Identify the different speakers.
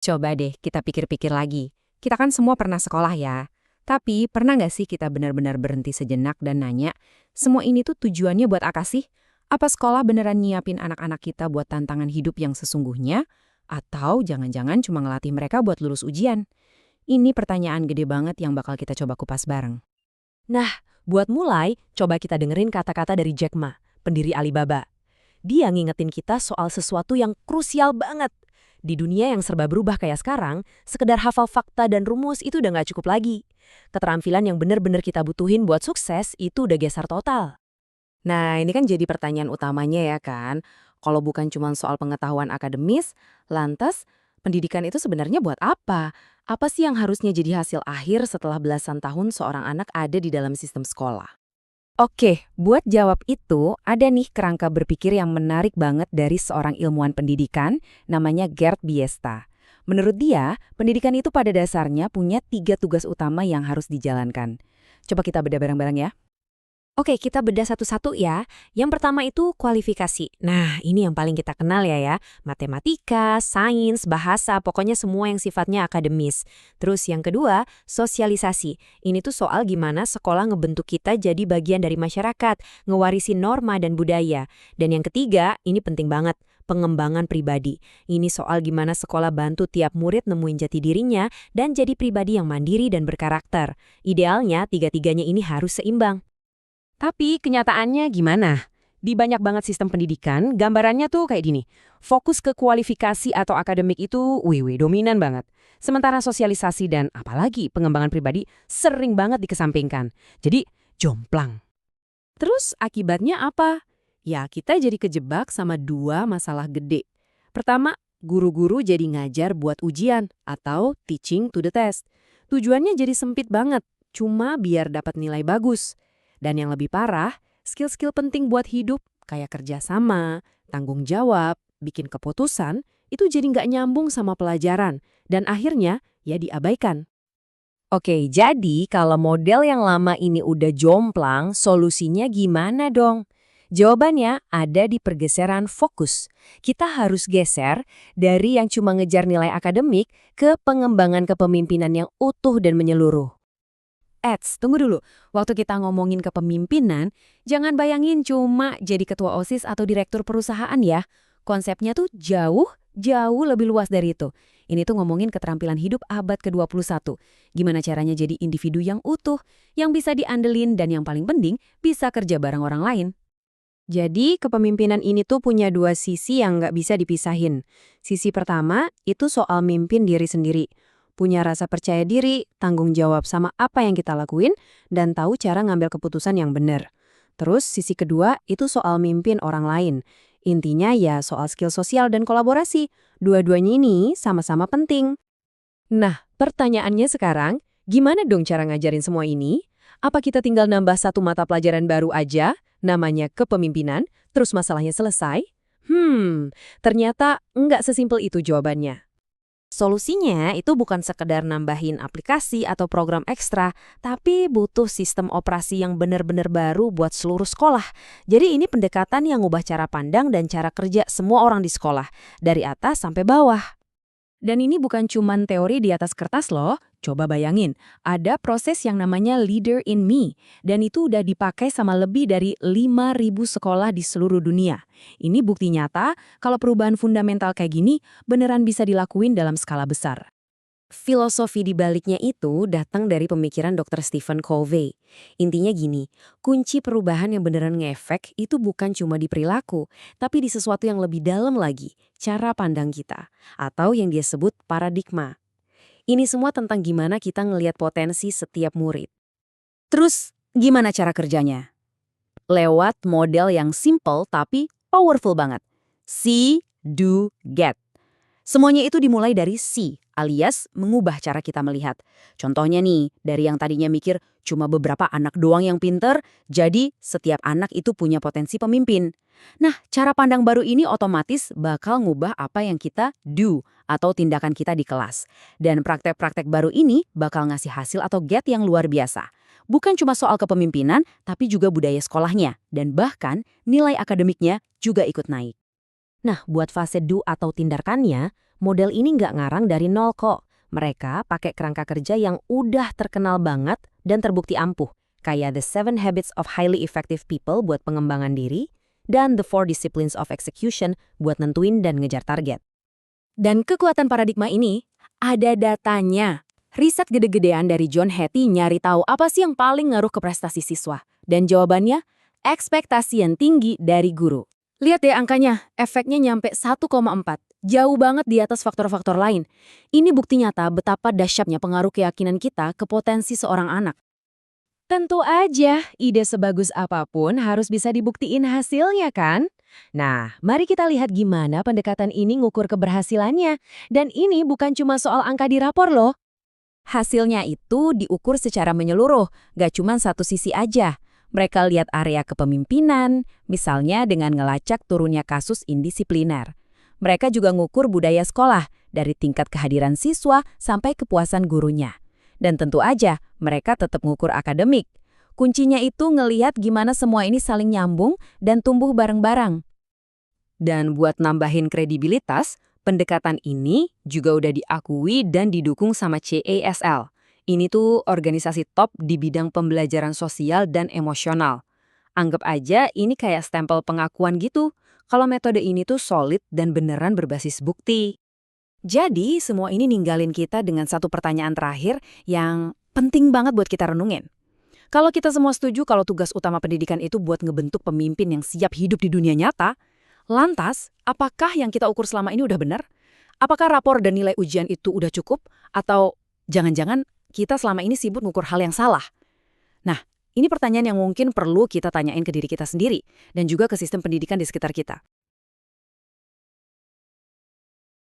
Speaker 1: Coba deh kita pikir-pikir lagi. Kita kan semua pernah sekolah ya. Tapi pernah nggak sih kita benar-benar berhenti sejenak dan nanya, semua ini tuh tujuannya buat apa sih? Apa sekolah beneran nyiapin anak-anak kita buat tantangan hidup yang sesungguhnya? Atau jangan-jangan cuma ngelatih mereka buat lulus ujian? Ini pertanyaan gede banget yang bakal kita coba kupas bareng.
Speaker 2: Nah, buat mulai, coba kita dengerin kata-kata dari Jack Ma, pendiri Alibaba. Dia ngingetin kita soal sesuatu yang krusial banget. Di dunia yang serba berubah kayak sekarang, sekedar hafal fakta dan rumus itu udah nggak cukup lagi. Keterampilan yang bener-bener kita butuhin buat sukses itu udah geser total.
Speaker 1: Nah, ini kan jadi pertanyaan utamanya ya kan. Kalau bukan cuma soal pengetahuan akademis, lantas pendidikan itu sebenarnya buat apa? Apa sih yang harusnya jadi hasil akhir setelah belasan tahun seorang anak ada di dalam sistem sekolah? Oke, buat jawab itu, ada nih kerangka berpikir yang menarik banget dari seorang ilmuwan pendidikan, namanya Gerd Biesta. Menurut dia, pendidikan itu pada dasarnya punya 3 tugas utama yang harus dijalankan. Coba kita bedah bareng-bareng ya.
Speaker 2: Oke, kita bedah satu-satu ya. Yang pertama itu kualifikasi. Nah, ini yang paling kita kenal ya. Matematika, sains, bahasa, pokoknya semua yang sifatnya akademis. Terus yang kedua, sosialisasi. Ini tuh soal gimana sekolah ngebentuk kita jadi bagian dari masyarakat, ngewarisi norma dan budaya. Dan yang ketiga, ini penting banget, pengembangan pribadi. Ini soal gimana sekolah bantu tiap murid nemuin jati dirinya dan jadi pribadi yang mandiri dan berkarakter. Idealnya, tiga-tiganya ini harus seimbang.
Speaker 1: Tapi kenyataannya gimana? Di banyak banget sistem pendidikan, gambarannya tuh kayak gini. Fokus ke kualifikasi atau akademik itu dominan banget. Sementara sosialisasi dan apalagi pengembangan pribadi sering banget dikesampingkan. Jadi jomplang. Terus akibatnya apa? Ya kita jadi kejebak sama dua masalah gede. Pertama, guru-guru jadi ngajar buat ujian atau teaching to the test. Tujuannya jadi sempit banget, cuma biar dapat nilai bagus. Dan yang lebih parah, skill-skill penting buat hidup, kayak kerjasama, tanggung jawab, bikin keputusan, itu jadi nggak nyambung sama pelajaran. Dan akhirnya, ya diabaikan.
Speaker 2: Oke, jadi kalau model yang lama ini udah jomplang, solusinya gimana dong? Jawabannya ada di pergeseran fokus. Kita harus geser dari yang cuma ngejar nilai akademik ke pengembangan kepemimpinan yang utuh dan menyeluruh.
Speaker 1: Tunggu dulu. Waktu kita ngomongin kepemimpinan, jangan bayangin cuma jadi ketua OSIS atau direktur perusahaan ya. Konsepnya tuh jauh lebih luas dari itu. Ini tuh ngomongin keterampilan hidup abad ke-21. Gimana caranya jadi individu yang utuh, yang bisa diandelin dan yang paling penting bisa kerja bareng orang lain.
Speaker 2: Jadi kepemimpinan ini tuh punya dua sisi yang nggak bisa dipisahin. Sisi pertama itu soal mimpin diri sendiri. Punya rasa percaya diri, tanggung jawab sama apa yang kita lakuin, dan tahu cara ngambil keputusan yang benar. Terus sisi kedua itu soal mimpin orang lain. Intinya ya soal skill sosial dan kolaborasi. Dua-duanya ini sama-sama penting. Nah, pertanyaannya sekarang, gimana dong cara ngajarin semua ini? Apa kita tinggal nambah satu mata pelajaran baru aja, namanya kepemimpinan, terus masalahnya selesai? Ternyata nggak sesimpel itu jawabannya.
Speaker 1: Solusinya itu bukan sekedar nambahin aplikasi atau program ekstra, tapi butuh sistem operasi yang benar-benar baru buat seluruh sekolah. Jadi ini pendekatan yang ngubah cara pandang dan cara kerja semua orang di sekolah, dari atas sampai bawah. Dan ini bukan cuman teori di atas kertas loh. Coba bayangin, ada proses yang namanya Leader in Me, dan itu udah dipakai sama lebih dari 5.000 sekolah di seluruh dunia. Ini bukti nyata kalau perubahan fundamental kayak gini beneran bisa dilakuin dalam skala besar. Filosofi di baliknya itu datang dari pemikiran Dr. Stephen Covey. Intinya gini, kunci perubahan yang beneran ngefek itu bukan cuma di perilaku, tapi di sesuatu yang lebih dalam lagi, cara pandang kita, atau yang dia sebut paradigma. Ini semua tentang gimana kita ngelihat potensi setiap murid. Terus, gimana cara kerjanya? Lewat model yang simple tapi powerful banget. See, do, get. Semuanya itu dimulai dari see, alias mengubah cara kita melihat. Contohnya nih, dari yang tadinya mikir cuma beberapa anak doang yang pinter, jadi setiap anak itu punya potensi pemimpin. Nah, cara pandang baru ini otomatis bakal ngubah apa yang kita do atau tindakan kita di kelas. Dan praktek-praktek baru ini bakal ngasih hasil atau get yang luar biasa. Bukan cuma soal kepemimpinan, tapi juga budaya sekolahnya. Dan bahkan nilai akademiknya juga ikut naik. Nah, buat fase do atau tindakannya, Model ini nggak ngarang dari nol kok. Mereka pakai kerangka kerja yang udah terkenal banget dan terbukti ampuh, kayak The 7 Habits of Highly Effective People buat pengembangan diri, dan The 4 Disciplines of Execution buat nentuin dan ngejar target.
Speaker 2: Dan kekuatan paradigma ini, ada datanya. Riset gede-gedean dari John Hattie nyari tahu apa sih yang paling ngaruh ke prestasi siswa. Dan jawabannya, ekspektasi yang tinggi dari guru. Lihat deh angkanya, efeknya nyampe 1,4. Jauh banget di atas faktor-faktor lain. Ini bukti nyata betapa dahsyatnya pengaruh keyakinan kita ke potensi seorang anak. Tentu aja, ide sebagus apapun harus bisa dibuktiin hasilnya kan? Nah, mari kita lihat gimana pendekatan ini ngukur keberhasilannya. Dan ini bukan cuma soal angka di rapor loh.
Speaker 1: Hasilnya itu diukur secara menyeluruh, gak cuma satu sisi aja. Mereka lihat area kepemimpinan, misalnya dengan ngelacak turunnya kasus indisipliner. Mereka juga ngukur budaya sekolah, dari tingkat kehadiran siswa sampai kepuasan gurunya. Dan tentu aja, mereka tetap ngukur akademik. Kuncinya itu ngelihat gimana semua ini saling nyambung dan tumbuh bareng-bareng. Dan buat nambahin kredibilitas, pendekatan ini juga udah diakui dan didukung sama CASL. Ini tuh organisasi top di bidang pembelajaran sosial dan emosional. Anggap aja ini kayak stempel pengakuan gitu, kalau metode ini tuh solid dan beneran berbasis bukti. Jadi, semua ini ninggalin kita dengan satu pertanyaan terakhir yang penting banget buat kita renungin. Kalau kita semua setuju kalau tugas utama pendidikan itu buat ngebentuk pemimpin yang siap hidup di dunia nyata, lantas, apakah yang kita ukur selama ini udah benar? Apakah rapor dan nilai ujian itu udah cukup? Atau jangan-jangan kita selama ini sibuk ngukur hal yang salah? Nah, ini pertanyaan yang mungkin perlu kita tanyain ke diri kita sendiri dan juga ke sistem pendidikan di sekitar kita.